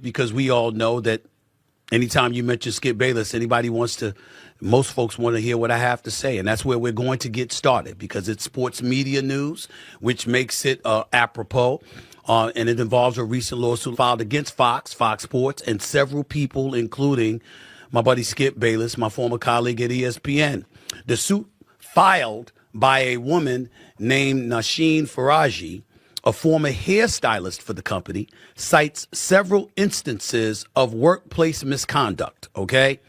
because we all know that anytime you mention Skip Bayless, most folks want to hear what I have to say. And that's where we're going to get started because it's sports media news, which makes it apropos. And it involves a recent lawsuit filed against Fox Sports, and several people, including my buddy Skip Bayless, my former colleague at ESPN. The suit filed by a woman named Noushin Faraji, a former hairstylist for the company, cites several instances of workplace misconduct, okay?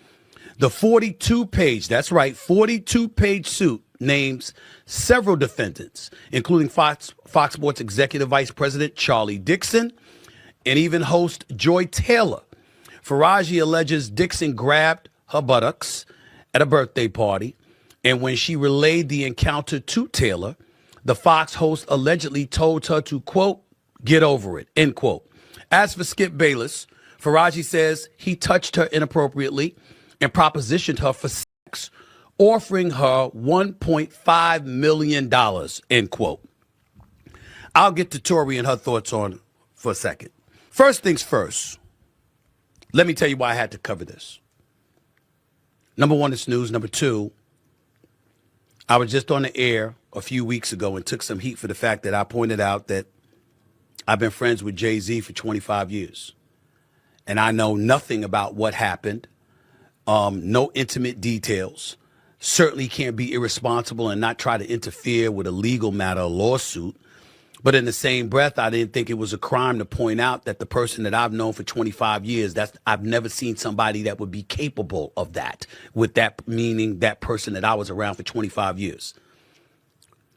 The 42-page, that's right, 42-page suit names several defendants, including Fox Sports Executive Vice President Charlie Dixon and even host Joy Taylor. Faraji alleges Dixon grabbed her buttocks at a birthday party, and when she relayed the encounter to Taylor, the Fox host allegedly told her to, quote, get over it, end quote. As for Skip Bayless, Faraji says he touched her inappropriately and propositioned her for sex, offering her $1.5 million, end quote. I'll get to Tori and her thoughts on for a second. First things first, let me tell you why I had to cover this. Number one, it's news. Number two, I was just on the air a few weeks ago and took some heat for the fact that I pointed out that I've been friends with Jay-Z for 25 years. And I know nothing about what happened, no intimate details. Certainly can't be irresponsible and not try to interfere with a legal matter, a lawsuit. But in the same breath, I didn't think it was a crime to point out that the person that I've known for 25 years, I've never seen somebody that would be capable of that, with that meaning that person that I was around for 25 years.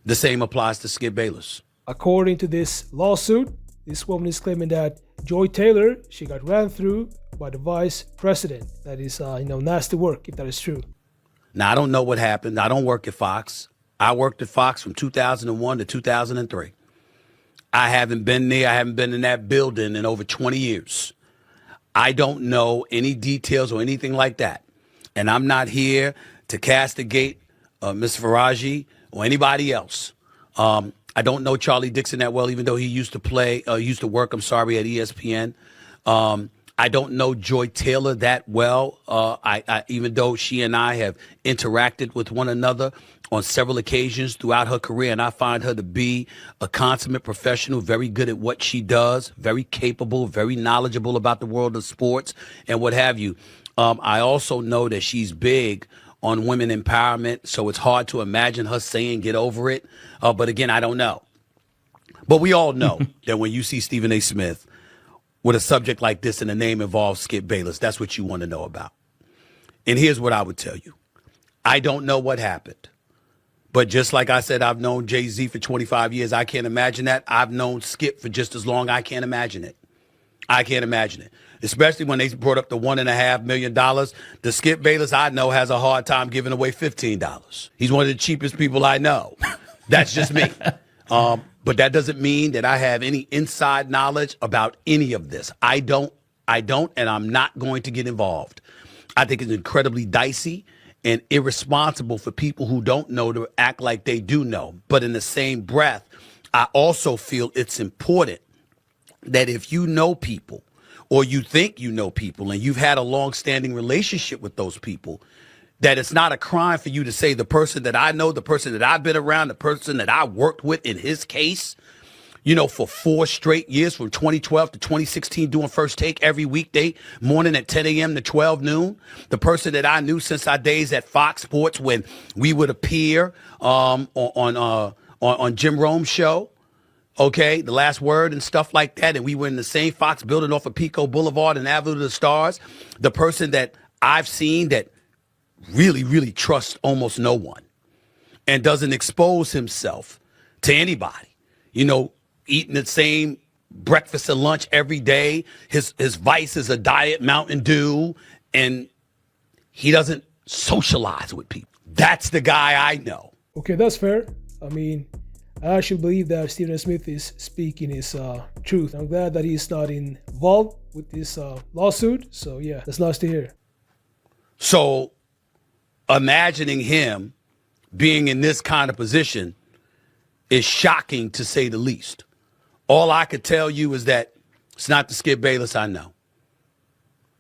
The same applies to Skip Bayless. According to this lawsuit, this woman is claiming that Joy Taylor, she got ran through by the vice president. That is, nasty work, if that is true. Now, I don't know what happened. I don't work at Fox. I worked at Fox from 2001 to 2003. I haven't been there. I haven't been in that building in over 20 years. I don't know any details or anything like that. And I'm not here to castigate Ms. Faraji or anybody else. I don't know Charlie Dixon that well, even though he used to work at ESPN. I don't know Joy Taylor that well, even though she and I have interacted with one another on several occasions throughout her career, and I find her to be a consummate professional, very good at what she does, very capable, very knowledgeable about the world of sports and what have you. I also know that she's big on women empowerment, so it's hard to imagine her saying get over it. But again, I don't know. But we all know that when you see Stephen A. Smith with a subject like this and the name involves Skip Bayless, that's what you want to know about. And here's what I would tell you. I don't know what happened. But just like I said, I've known Jay-Z for 25 years. I can't imagine that. I've known Skip for just as long. I can't imagine it. I can't imagine it. Especially when they brought up the $1.5 million. The Skip Bayless I know has a hard time giving away $15. He's one of the cheapest people I know. That's just me. But that doesn't mean that I have any inside knowledge about any of this. I don't, and I'm not going to get involved. I think it's incredibly dicey and irresponsible for people who don't know to act like they do know. But in the same breath, I also feel it's important that if you know people or you think you know people and you've had a long-standing relationship with those people, that it's not a crime for you to say the person that I know, the person that I've been around, the person that I worked with in his case, for 4 straight years from 2012 to 2016 doing First Take every weekday morning at 10 a.m. to 12 noon. The person that I knew since our days at Fox Sports when we would appear on Jim Rome's show, okay, The Last Word and stuff like that. And we were in the same Fox building off of Pico Boulevard and Avenue of the Stars. The person that I've seen that really, really trusts almost no one and doesn't expose himself to anybody, eating the same breakfast and lunch every day. His vice is a diet Mountain Dew, and he doesn't socialize with people. That's the guy I know. Okay, that's fair. I mean, I actually believe that Stephen A. Smith is speaking his truth. I'm glad that he's not involved with this lawsuit. So, yeah, that's nice to hear. So, imagining him being in this kind of position is shocking, to say the least. All I could tell you is that it's not the Skip Bayless I know.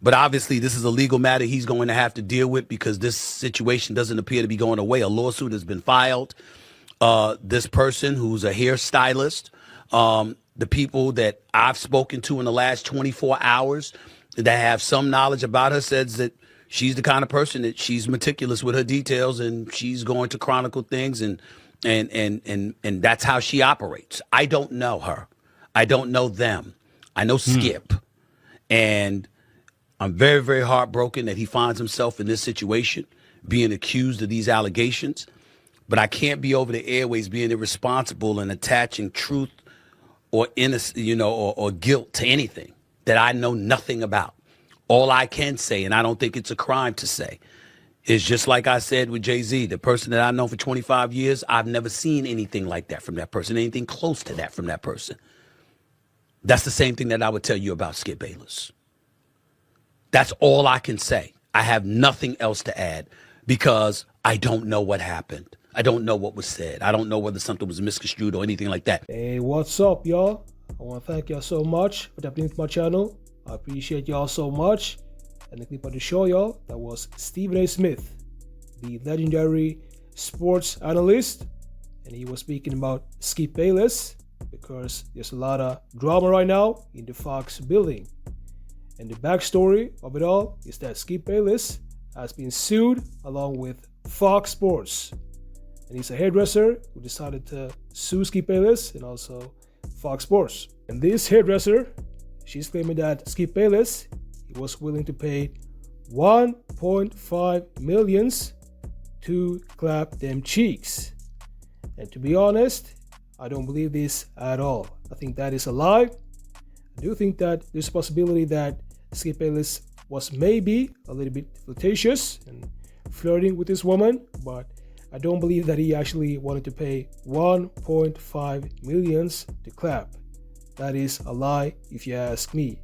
But obviously, this is a legal matter he's going to have to deal with because this situation doesn't appear to be going away. A lawsuit has been filed. This person who's a hairstylist, the people that I've spoken to in the last 24 hours that have some knowledge about her says that she's the kind of person that she's meticulous with her details and she's going to chronicle things and that's how she operates. I don't know her. I don't know them. I know Skip. And I'm very, very heartbroken that he finds himself in this situation, being accused of these allegations. But I can't be over the airways being irresponsible and attaching truth or innocence, or guilt to anything that I know nothing about. All I can say, and I don't think it's a crime to say, is just like I said with Jay-Z, the person that I've known for 25 years, I've never seen anything like that from that person, anything close to that from that person. That's the same thing that I would tell you about Skip Bayless. That's all I can say. I have nothing else to add because I don't know what happened. I don't know what was said. I don't know whether something was misconstrued or anything like that. Hey, what's up, y'all? I want to thank y'all so much for tapping into my channel. I appreciate y'all so much. And the clip of the show, y'all, that was Stephen A. Smith, the legendary sports analyst. And he was speaking about Skip Bayless because there's a lot of drama right now in the Fox building. And the backstory of it all is that Skip Bayless has been sued along with Fox Sports. And he's a hairdresser who decided to sue Skip Bayless and also Fox Sports. And this hairdresser, she's claiming that Skip Bayless, he was willing to pay 1.5 million to clap them cheeks. And to be honest, I don't believe this at all. I think that is a lie. I do think that there's a possibility that Skip Bayless was maybe a little bit flirtatious and flirting with this woman, but I don't believe that he actually wanted to pay 1.5 million to clap. That is a lie if you ask me.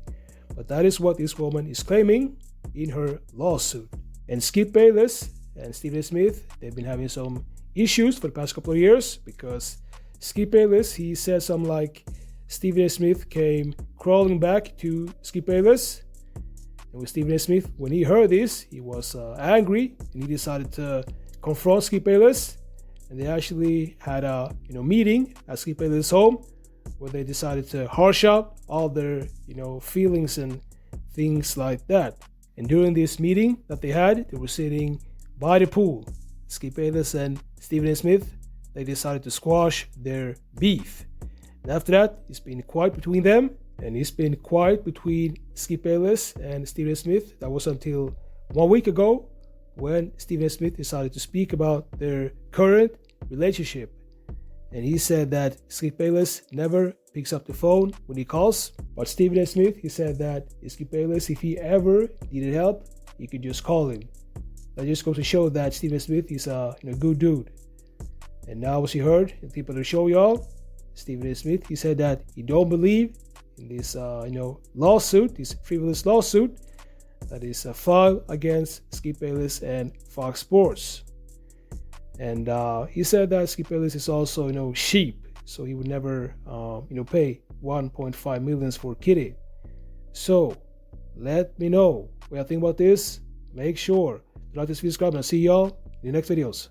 But that is what this woman is claiming in her lawsuit. And Skip Bayless and Stephen A. Smith, they've been having some issues for the past couple of years because Skip Bayless, he said something like Stephen A. Smith came crawling back to Skip Bayless. And with Stephen A. Smith, when he heard this, he was angry and he decided to confront Skip Bayless. And they actually had a meeting at Skip Bayless' home where they decided to harsh out all their feelings and things like that. And during this meeting that they had, they were sitting by the pool. Skip Bayless and Stephen A. Smith, they decided to squash their beef. And after that, it's been quiet between them. And it's been quiet between Skip Bayless and Stephen A. Smith. That was until 1 week ago when Stephen A. Smith decided to speak about their current relationship. And he said that Skip Bayless never picks up the phone when he calls. But Stephen A. Smith, he said that Skip Bayless, if he ever needed help, he could just call him. That just goes to show that Stephen A. Smith is a good dude. And now, as you heard in the people of the show, y'all, Stephen A. Smith, he said that he don't believe in this lawsuit, this frivolous lawsuit that is filed against Skip Bayless and Fox Sports. And he said that Skip Bayless is also cheap, so he would never pay 1.5 million for Kitty. So let me know what you think about this. Make sure to like this video, subscribe, and I'll see y'all in the next videos.